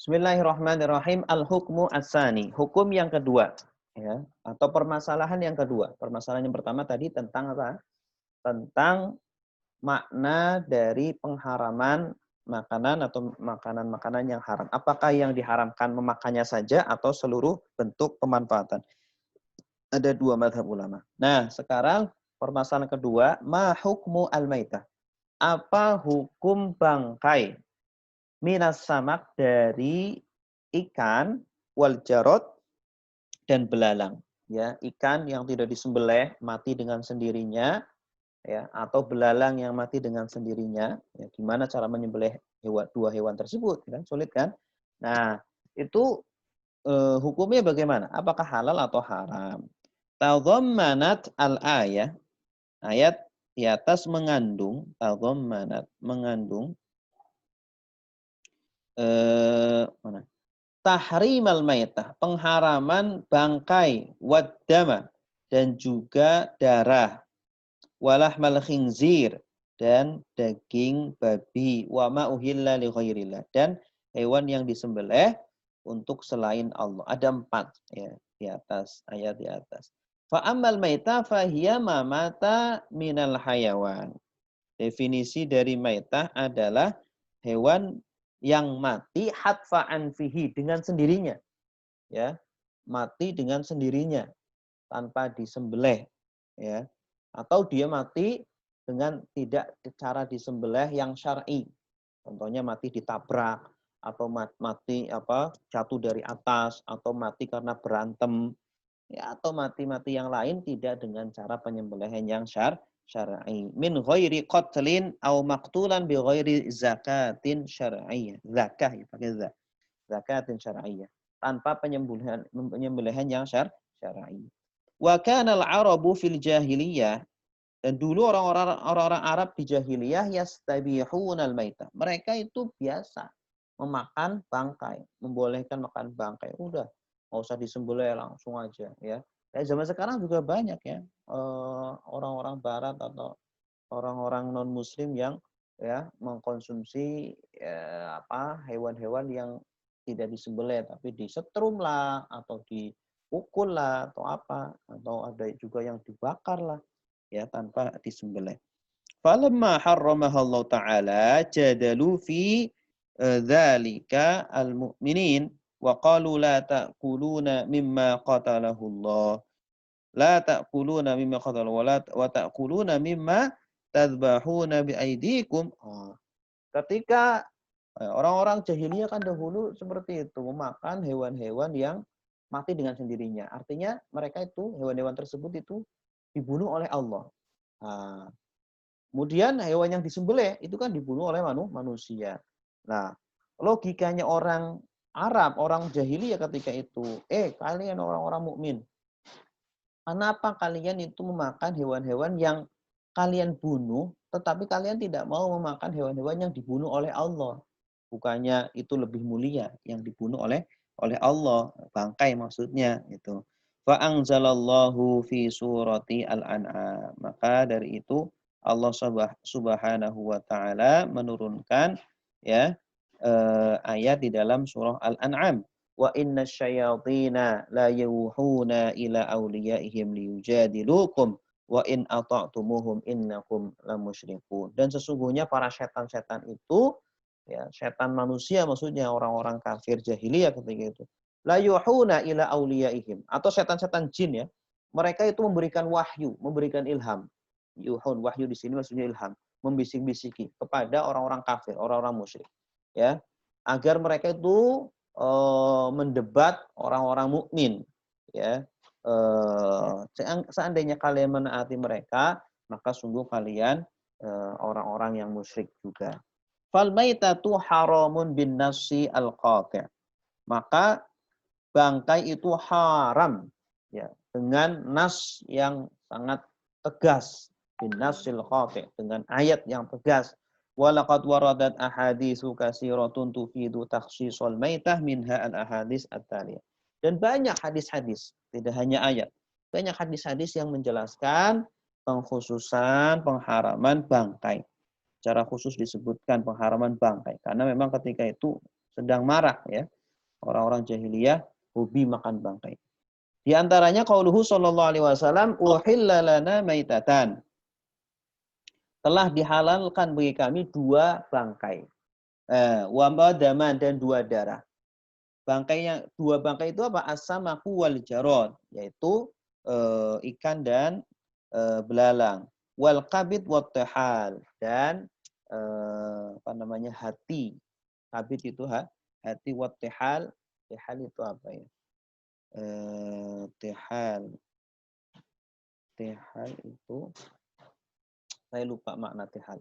Bismillahirrahmanirrahim. Al-hukmu as-sani. Hukum yang kedua, ya, atau permasalahan yang kedua. Permasalahan yang pertama tadi tentang apa? Tentang makna dari pengharaman makanan atau makanan-makanan yang haram. Apakah yang diharamkan memakannya saja atau seluruh bentuk pemanfaatan? Ada dua mazhab ulama. Nah, sekarang permasalahan kedua, ma hukmu al-maitah? Apa hukum bangkai minas samak dari ikan wal jarod dan belalang? Ya, ikan yang tidak disembelih mati dengan sendirinya, ya, atau belalang yang mati dengan sendirinya. Ya, gimana cara menyembelih dua hewan tersebut? Kan sulit kan? Nah, itu hukumnya bagaimana? Apakah halal atau haram? Tadhammanat al-ayah, ayat di atas mengandung, tadhammanat mengandung mana? Tahrimal maitah, pengharaman bangkai, waddama, dan juga darah, walahmal khinzir, dan daging babi, wa ma uhilla li ghairillah, dan hewan yang disembelih untuk selain Allah. Ada 4 ya di atas, ayat di atas. Fa ammal maitah fa hiya ma mata minal hayawan. Definisi dari maitah adalah hewan yang mati hatfa'an fihi, dengan sendirinya, ya, mati dengan sendirinya tanpa disembelih, ya, atau dia mati dengan tidak cara disembelih yang syar'i. Contohnya mati ditabrak, atau mati jatuh dari atas, atau mati karena berantem, ya, atau mati-mati yang lain tidak dengan cara penyembelihan yang syar'i. Min ghairi qatlin au maqtulan bi ghairi zakatin syar'iyyah. Zakah ya, pakai zakatin syar'iyyah. Tanpa penyembelihan yang syar'i. Wa kana al-arabu fil jahiliyah, dan dulu orang-orang Arab di jahiliyah yastabihunal maitah. Mereka itu biasa memakan bangkai, membolehkan makan bangkai. Udah, nggak usah disembelih, langsung aja, ya. Kayak zaman sekarang juga banyak ya orang-orang barat atau orang-orang non muslim yang ya mengkonsumsi hewan-hewan yang tidak disembelih tapi disetrum lah atau dipukul lah atau apa, atau ada juga yang dibakar lah, ya, tanpa disembelih. Falamma harramaha Allah Ta'ala jadalu fi dzalika al-mu'minin wa qalu la ta'kuluna mimma qatalahu Allah. La ta'kuluna mimma qatalahu wa ta'kuluna mimma tadbahuna bi aidikum. Ketika orang-orang jahiliyah kan dahulu seperti itu, memakan hewan-hewan yang mati dengan sendirinya. Artinya mereka itu, hewan-hewan tersebut itu dibunuh oleh Allah. Nah, kemudian hewan yang disembelih itu kan dibunuh oleh manusia. Nah, logikanya orang Arab, orang jahiliyah ketika itu, kalian orang-orang mukmin, kenapa kalian itu memakan hewan-hewan yang kalian bunuh, tetapi kalian tidak mau memakan hewan-hewan yang dibunuh oleh Allah? Bukannya itu lebih mulia yang dibunuh oleh Allah, bangkai maksudnya itu. Fa anzalallahu fi surati Al-An'am. Maka dari itu Allah Subhanahu wa taala menurunkan ya ayat di dalam surah Al-An'am. Wa inna syayatina la yuhuna ila awliyaihim liyujadilukum wa in ata'tumuhum innakum lamusyrikun. Dan sesungguhnya para setan-setan itu, ya, setan manusia maksudnya orang-orang kafir jahiliyah ketika itu, la yuhuna ila awliyaihim, atau setan-setan jin, ya, mereka itu memberikan wahyu, memberikan ilham. Yuhun, wahyu di sini maksudnya ilham, membisik-bisiki kepada orang-orang kafir, orang-orang musyrik, ya, agar mereka itu mendebat orang-orang mukmin, ya. Seandainya kalian menaati mereka, maka sungguh kalian orang-orang yang musyrik juga. Fal maitatu haramun bin nasi al-qati'. Maka bangkai itu haram, ya, dengan nas yang sangat tegas, bin nasil qati', dengan ayat yang tegas. Walaqad waradat ahaditsu katsiratun tufidu takhsisal maitah minha al-ahadits at-taliyah. Dan banyak hadis-hadis, tidak hanya ayat. Banyak hadis-hadis yang menjelaskan pengkhususan pengharaman bangkai. Secara khusus disebutkan pengharaman bangkai karena memang ketika itu sedang marak ya. Orang-orang jahiliyah hobi makan bangkai. Di antaranya qauluhu sallallahu alaihi wasallam, "Uhilla lana maitatan." Telah dihalalkan bagi kami dua bangkai. Wa daman dan dua darah. Dua bangkai itu apa? As-samaku wal jarad, yaitu ikan dan belalang. Wal qabid wat tahal, dan hati. Qabid itu hati, wat tahal. Tahal itu apa ya? Tahal itu saya lupa makna tahal.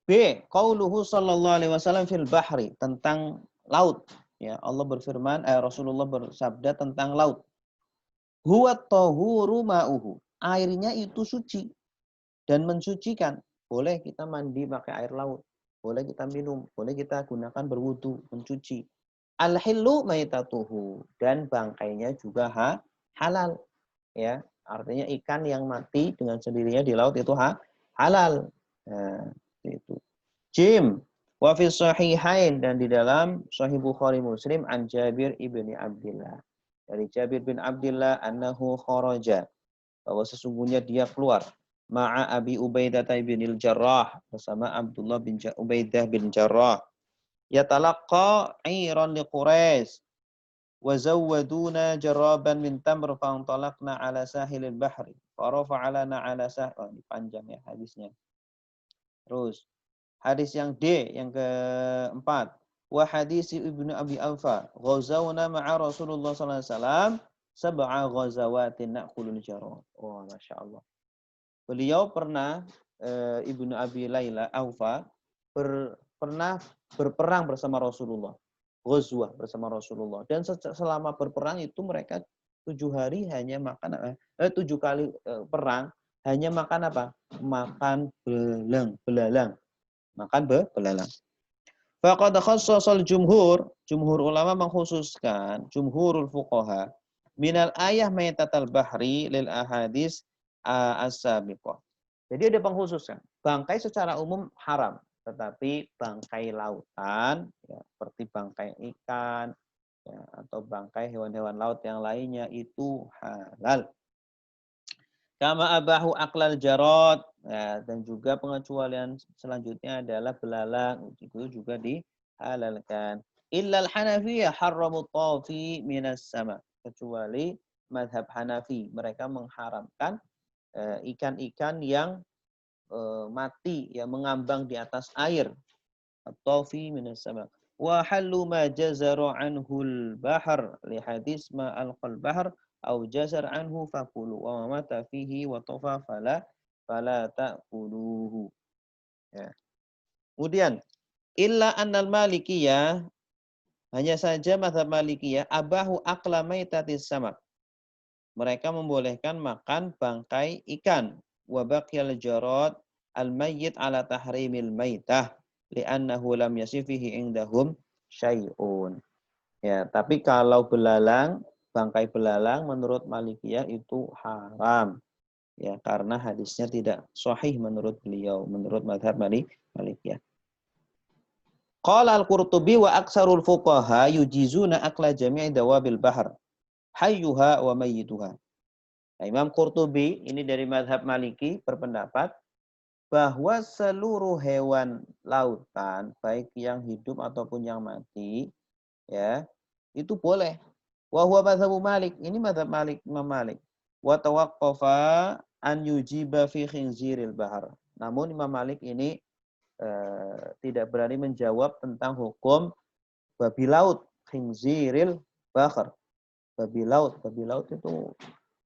B. Qauluhu sallallahu alaihi wasallam fil bahri, tentang laut. Ya, Allah berfirman, Rasulullah bersabda tentang laut. Huwa tahuru ma'uhu. Airnya itu suci dan mensucikan. Boleh kita mandi pakai air laut. Boleh kita minum. Boleh kita gunakan berwudu, mencuci. Al-hillu maitatuhu. Dan bangkainya juga halal. Ya, artinya ikan yang mati dengan sendirinya di laut itu halal. Nah, itu. Jim. Wa fi sahihain, dan di dalam Sahih Bukhari Muslim, an Jabir ibni Abdillah. Dari Jabir bin Abdillah annahu kharaja, bahwa sesungguhnya dia keluar, ma'a Abi Ubaidah bin al-Jarrah, bersama Abdullah bin Ubaidah bin Jarrah, yatalaqqa 'iran li Quraisy wa zawwaduna jaraban min tamr fa antalaqna 'ala sahilil bahri fa rafa'a lana 'ala ini panjang ya hadisnya. Terus hadis yang D, yang keempat. Wa hadis Ibnu Abi Aufa, ghazawna ma'a Rasulullah sallallahu alaihi wasallam sab'a ghazawatin na'kulul jarad. Oh, Masya Allah. Beliau pernah, Ibnu Abi Laila Aufa, pernah berperang bersama Rasulullah. Ghazwah bersama Rasulullah. Dan selama berperang itu mereka 7 hari hanya makan, 7 kali perang hanya makan apa? Makan belalang. Makan belalang. Faqad khassasal jumhur ulama mengkhususkan, jumhurul fuqaha, minal ayah maitatal bahri lil ahadis as-sabiqah. Jadi ada pengkhususan. Bangkai secara umum haram, tetapi bangkai lautan, ya, seperti bangkai ikan, ya, atau bangkai hewan-hewan laut yang lainnya itu halal. Kama abahu aklal jarod, ya, dan juga pengecualian selanjutnya adalah belalang, itu juga dihalalkan. Illal Hanafiyah harramu tafi minas sama, kecuali mazhab Hanafi, mereka mengharamkan ikan-ikan yang mati, yang mengambang di atas air. Tafi minas sama. Wa hallu ma jazaru anhul bahar li hadis ma alqal bahar au jazar anhu fakulu wa mata fihi wa tafa fala ta'kuluhu. Ya. Kemudian illa annal malikiyah, hanya saja mazhab malikiyah, abahu akla maitatis samak. Mereka membolehkan makan bangkai ikan. Wa baqiyal jarad al mayyit ala tahrimil maitah li'annahu lam yasifihi indahum syai'un. Ya, tapi kalau belalang, bangkai belalang menurut Malikiyah itu haram. Ya, karena hadisnya tidak sahih menurut beliau, menurut mazhab Malikiyah. Qala al-Qurtubi wa aksarul fuqaha yujizuna akla jami'i dawabil bahr, hayyuha wa mayyituha. Nah, Imam Qurtubi ini dari mazhab Maliki berpendapat bahwa seluruh hewan lautan, baik yang hidup ataupun yang mati, ya, itu boleh. Wa huwa mazhabu Malik, ini mazhab Malik, Imam Malik. Wa tawaqqafa an yujiba fi khinziril bahar. Namun Imam Malik ini tidak berani menjawab tentang hukum babi laut, khinziril bahar. Babi laut itu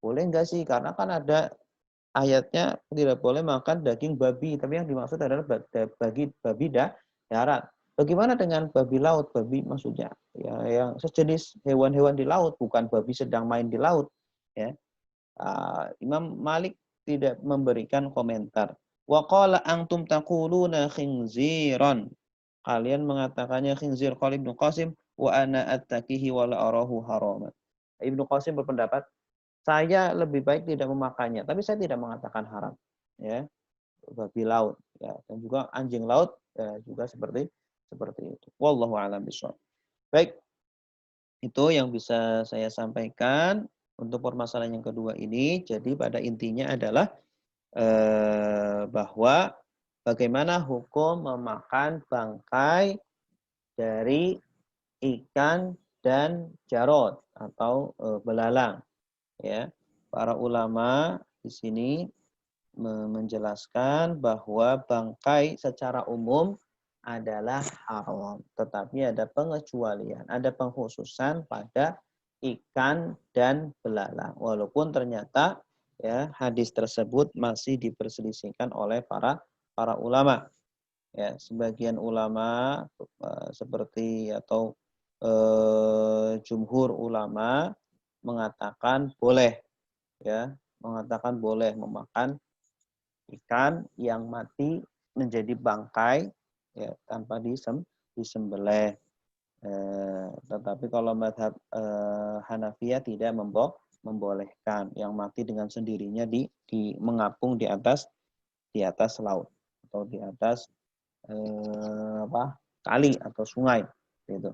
boleh enggak sih? Karena kan ada ayatnya tidak boleh makan daging babi, tapi yang dimaksud adalah babi darat. Bagaimana dengan babi laut? Babi maksudnya ya yang sejenis hewan-hewan di laut, bukan babi sedang main di laut. Ya. Imam Malik tidak memberikan komentar. Wa qala antum taquluna khinziran. Kalian mengatakannya khinzir, qala Ibnu Qasim, wa ana attaqihi wa la arahu haraman. Ibnu Qasim berpendapat, saya lebih baik tidak memakannya, tapi saya tidak mengatakan haram. Ya, babi laut, ya, dan juga anjing laut, ya, juga seperti Seperti itu. Wallahu a'lam bishawab. Baik, itu yang bisa saya sampaikan untuk permasalahan yang kedua ini. Jadi pada intinya adalah bahwa bagaimana hukum memakan bangkai dari ikan dan jarod atau belalang. Ya, para ulama di sini menjelaskan bahwa bangkai secara umum adalah haram, tetapi ada pengecualian, ada pengkhususan pada ikan dan belalang. Walaupun ternyata ya hadis tersebut masih diperselisihkan oleh para ulama. Ya, sebagian ulama seperti atau jumhur ulama mengatakan boleh, ya, mengatakan boleh memakan ikan yang mati menjadi bangkai ya tanpa disembelih. Tetapi kalau madhab Hanafiyah tidak membolehkan yang mati dengan sendirinya di mengapung di atas laut atau di atas kali atau sungai gitu.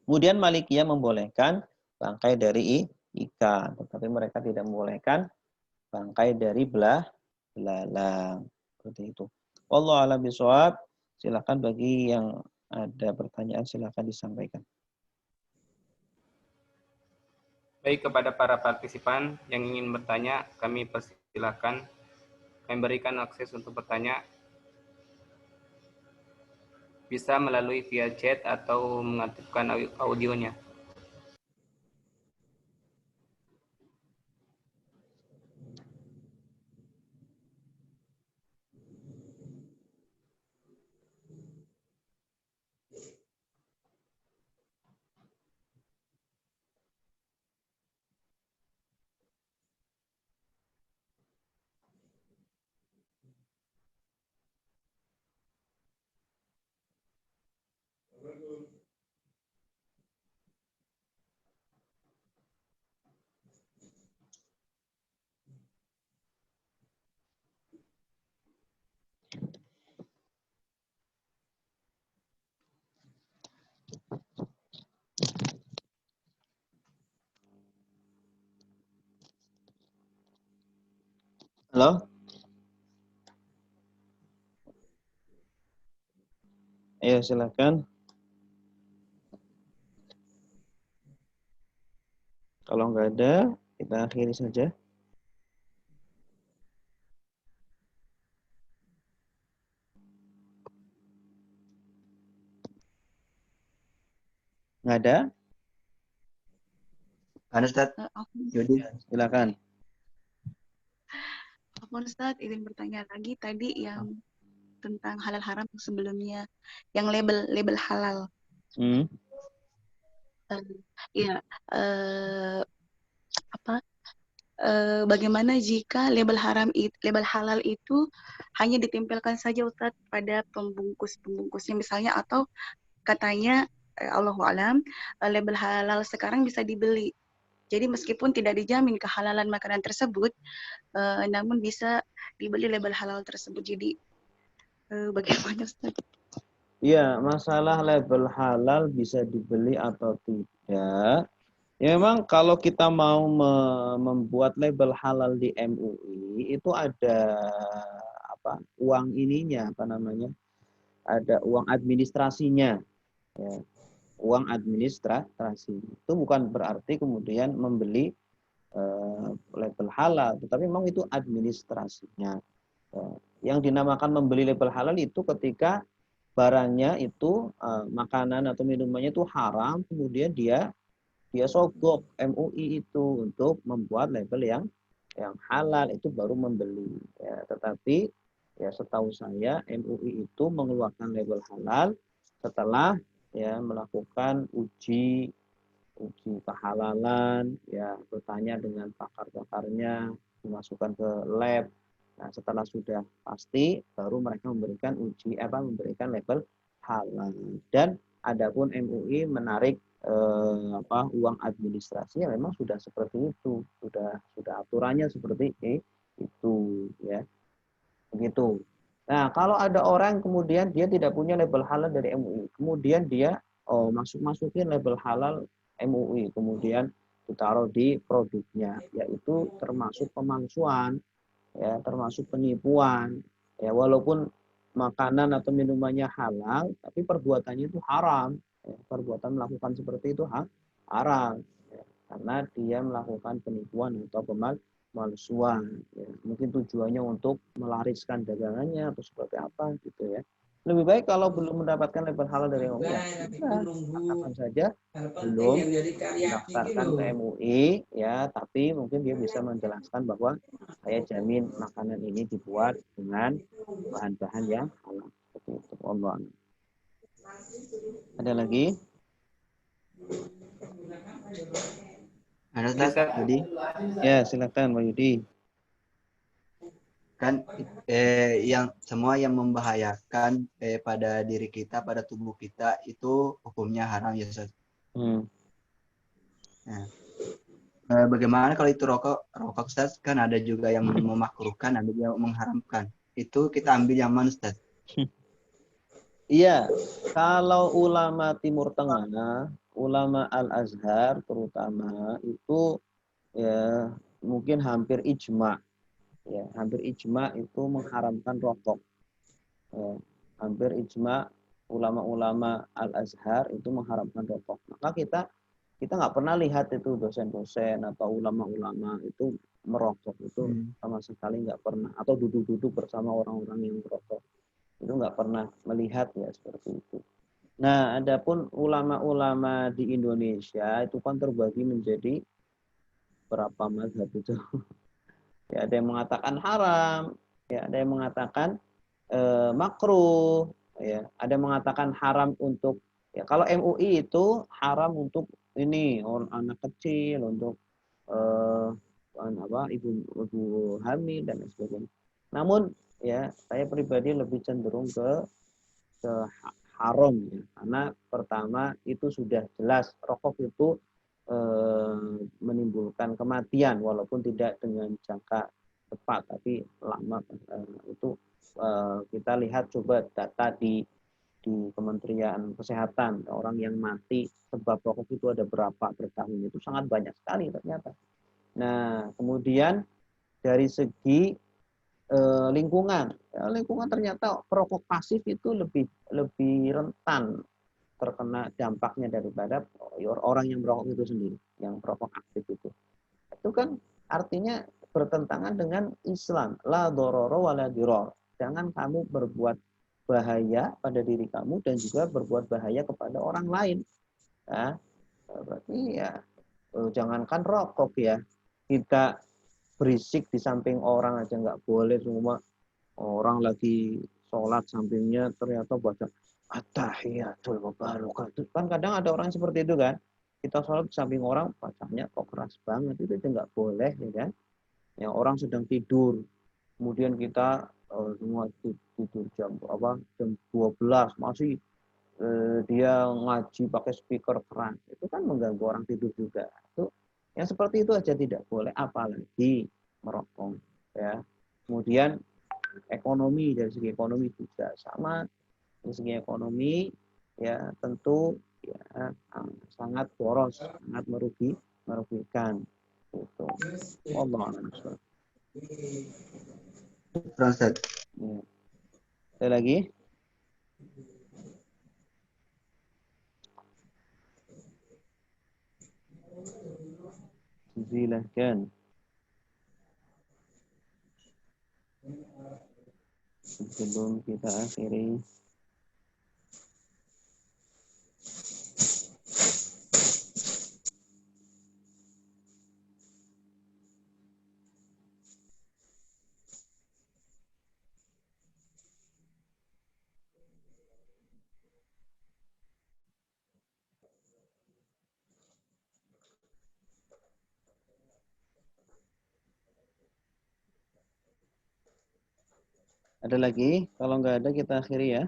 Kemudian Malikiyah membolehkan bangkai dari ikan, tetapi mereka tidak membolehkan bangkai dari belalang. Seperti itu. Wallahu a'lam bishawab. Silakan bagi yang ada pertanyaan silakan disampaikan. Baik, kepada para partisipan yang ingin bertanya, kami persilakan. Kami berikan akses untuk bertanya. Bisa melalui via chat atau mengaktifkan audionya. Halo? Ayo silakan. Kalau nggak ada, kita akhiri saja. Nggak ada? Kan Ustaz? Jadi silakan. Ustaz, izin bertanya lagi tadi yang tentang halal haram sebelumnya, yang label halal. Ya, bagaimana jika label halal itu hanya ditempelkan saja Ustaz pada pembungkusnya misalnya, atau katanya Allahu alam label halal sekarang bisa dibeli. Jadi meskipun tidak dijamin kehalalan makanan tersebut, namun bisa dibeli label halal tersebut. Jadi bagaimana Ustaz? Iya, masalah label halal bisa dibeli atau tidak. Ya memang kalau kita mau membuat label halal di MUI itu ada uang ininya ada uang administrasinya, ya. Uang administrasi itu bukan berarti kemudian membeli label halal, tetapi memang itu administrasinya. Yang dinamakan membeli label halal itu ketika barangnya itu makanan atau minumannya itu haram, kemudian dia sogok MUI itu untuk membuat label yang halal, itu baru membeli. Ya, tetapi ya setahu saya MUI itu mengeluarkan label halal setelah ya melakukan uji kehalalan, ya bertanya dengan pakar-pakarnya, dimasukkan ke lab. Nah, setelah sudah pasti baru mereka memberikan memberikan label halal. Dan adapun MUI menarik uang administrasi ya memang sudah seperti itu, sudah aturannya seperti itu ya. Begitu. Nah, kalau ada orang kemudian dia tidak punya label halal dari MUI, kemudian dia masukin label halal MUI, kemudian ditaruh di produknya, yaitu termasuk pemalsuan, ya, termasuk penipuan, ya, walaupun makanan atau minumannya halal, tapi perbuatannya itu haram, ya, perbuatan melakukan seperti itu haram, ya, karena dia melakukan penipuan atau pemalsuan, ya. Mungkin tujuannya untuk melariskan dagangannya atau seperti apa gitu ya. Lebih baik kalau belum mendapatkan label halal dari MUI, ya katakan saja belum mendaftarkan ke MUI, ya, tapi mungkin dia bisa menjelaskan bahwa saya jamin makanan ini dibuat dengan bahan-bahan yang halal. Seperti itu. Allah. Ada lagi? Ada Ini, Ustaz, Ustaz. jadi Ya, silakan Pak Yudi. kan yang semua yang membahayakan pada diri kita, pada tubuh kita itu hukumnya haram ya Ustaz. Nah, bagaimana kalau itu rokok Ustaz? Kan ada juga yang memakruhkan, ada yang mengharamkan. Itu kita ambil yang mana Ustaz? Iya, kalau ulama Timur Tengah, ulama Al-Azhar terutama itu ya mungkin hampir ijma, ya hampir ijma itu mengharamkan rokok. Ya, hampir ijma ulama-ulama Al-Azhar itu mengharamkan rokok. Maka kita nggak pernah lihat itu dosen-dosen atau ulama-ulama itu merokok, itu sama sekali nggak pernah, atau duduk-duduk bersama orang-orang yang merokok, itu nggak pernah melihat ya seperti itu. Nah, adapun ulama-ulama di Indonesia itu kan terbagi menjadi berapa mazhab itu. Ya, ada yang mengatakan haram, ya ada yang mengatakan makruh, ya ada yang mengatakan haram untuk, ya kalau MUI itu haram untuk ini orang anak kecil, untuk ibu hamil dan lain sebagainya. Namun ya saya pribadi lebih cenderung ke haram ya, karena pertama itu sudah jelas rokok itu menimbulkan kematian walaupun tidak dengan jangka cepat tapi lama. Itu kita lihat coba data di Kementerian Kesehatan, orang yang mati sebab rokok itu ada berapa bertahun, itu sangat banyak sekali ternyata. Nah, kemudian dari segi lingkungan, ya, lingkungan ternyata perokok pasif itu lebih rentan terkena dampaknya daripada orang yang merokok itu sendiri, yang perokok aktif itu. Itu kan artinya bertentangan dengan Islam. La dororo wala diror. Jangan kamu berbuat bahaya pada diri kamu dan juga berbuat bahaya kepada orang lain. Nah, berarti ya jangankan rokok ya, kita berisik di samping orang aja nggak boleh. Semua orang lagi sholat sampingnya ternyata baca at-tahiyatul mubarakatuh. Kan kadang ada orang seperti itu kan. Kita sholat di samping orang bacanya kok keras banget, itu nggak boleh ya kan. Ya, orang sedang tidur, kemudian kita semua tidur jam 12 masih dia ngaji pakai speaker keras, itu kan mengganggu orang tidur juga. Itu yang seperti itu aja tidak boleh, apalagi merokok ya. Kemudian ekonomi, dari segi ekonomi juga sama, dari segi ekonomi ya tentu ya sangat boros, sangat merugikan itu. Allah a'lam. Ustaz. Ya. Ada lagi? Silahkan. Sebelum kita akhiri. Ada lagi? Kalau nggak ada kita akhiri ya.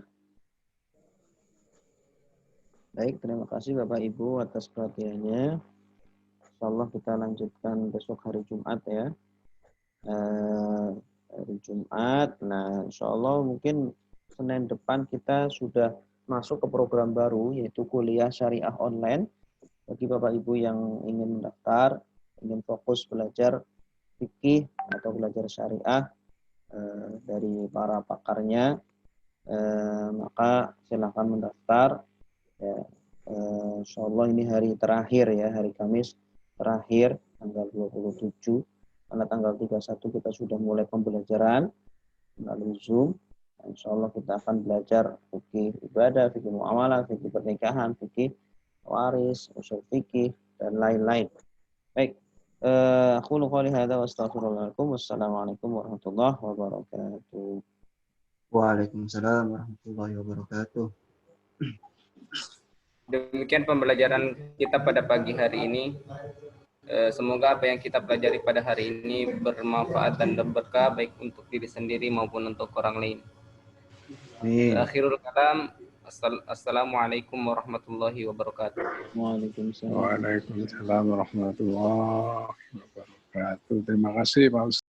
Baik, terima kasih Bapak Ibu atas perhatiannya. Insyaallah kita lanjutkan besok hari Jumat ya. hari Jumat. Nah, insya Allah mungkin Senin depan kita sudah masuk ke program baru, yaitu kuliah syariah online. Bagi Bapak Ibu yang ingin mendaftar, ingin fokus belajar fikih atau belajar syariah dari para pakarnya, maka silakan mendaftar. Ya, insya Allah ini hari terakhir ya, hari Kamis terakhir tanggal 27. Karena tanggal 31 kita sudah mulai pembelajaran melalui Zoom. Insya Allah kita akan belajar fikih ibadah, fikih muamalah, fikih pernikahan, fikih waris, usul fikih, dan lain-lain. Baik, aku qouli hadza wa astaghfirullahaladzim. Wassalamualaikum warahmatullahi wabarakatuh. Waalaikumsalam warahmatullahi wabarakatuh. Demikian pembelajaran kita pada pagi hari ini. Semoga apa yang kita pelajari pada hari ini bermanfaat dan berkah baik untuk diri sendiri maupun untuk orang lain. Akhirul kalam, assalamualaikum warahmatullahi wabarakatuh. Waalaikumsalam. Waalaikumsalam warahmatullahi wabarakatuh. Terima kasih Pak Ustaz.